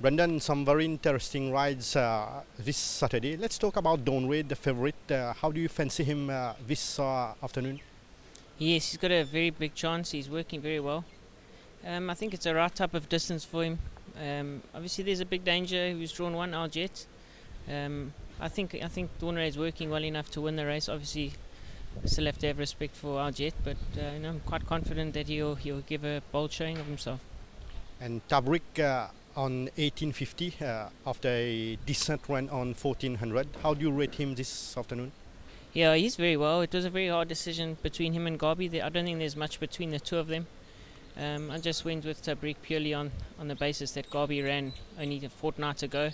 Brendan, some very interesting rides this Saturday. Let's talk about Dawn Ray, the favorite. How do you fancy him this afternoon? Yes, he's got a very big chance. He's working very well. I think it's a right type of distance for him. Obviously, there's a big danger. He was drawn one, our jet. I think Dawn Ray is working well enough to win the race. Obviously, still have to have respect for our jet, but I'm quite confident that he'll give a bold showing of himself. And Tabrik on 1850 after a decent run on 1400. How do you rate him this afternoon? Yeah, he's very well. It was a very hard decision between him and Garby. I don't think there's much between the two of them. I just went with Tabrik purely on the basis that Garby ran only a fortnight ago.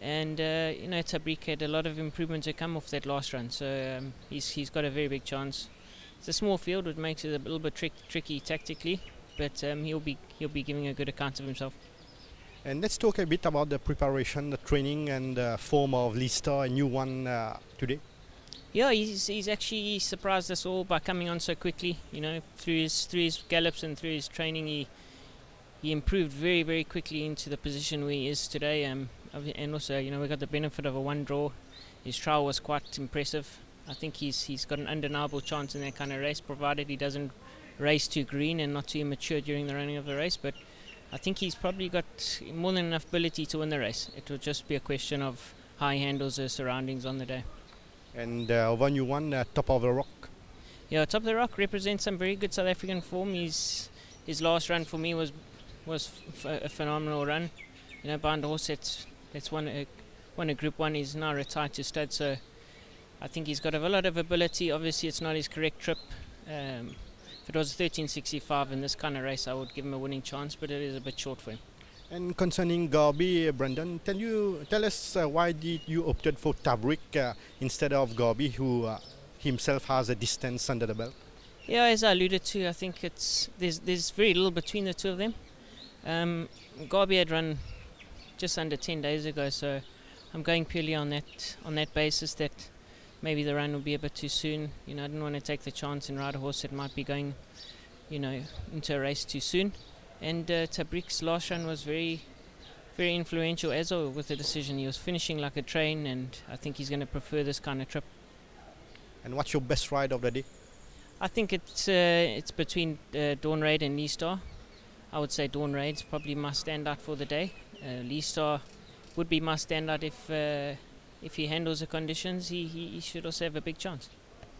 And Tabrik had a lot of improvement to come off that last run, so he's got a very big chance. It's a small field, which makes it a little bit tricky tactically, but he'll be giving a good account of himself. And let's talk a bit about the preparation, the training, and the form of Listo, a new one today. Yeah, he's actually surprised us all by coming on so quickly. Through his gallops and through his training, he improved very, very quickly into the position where he is today. And also, we got the benefit of a one draw. His trial was quite impressive. I think he's got an undeniable chance in that kind of race, provided he doesn't race too green and not too immature during the running of the race. But I think he's probably got more than enough ability to win the race. It will just be a question of how he handles the surroundings on the day. And when you won Top of the Rock? Yeah, Top of the Rock represents some very good South African form. His last run for me was a phenomenal run. Behind the horse that's won a Group 1, he's now retired to stud, so I think he's got a lot of ability. Obviously, it's not his correct trip. If it was 13.65 in this kind of race, I would give him a winning chance, but it is a bit short for him. And concerning Garby, Brendan, tell us why did you opted for Tabrik instead of Garby, who himself has a distance under the belt? Yeah, as I alluded to, I think there's very little between the two of them. Garby had run just under 10 days ago, so I'm going purely on that basis that maybe the run will be a bit too soon. I didn't want to take the chance and ride a horse that might be going, into a race too soon. And Tabrik's last run was very, very influential as well with the decision. He was finishing like a train, and I think he's going to prefer this kind of trip. And what's your best ride of the day? I think it's between Dawn Ray and Listo. I would say Dawn Ray is probably my standout for the day. Listo would be my standout if he handles the conditions. He should also have a big chance.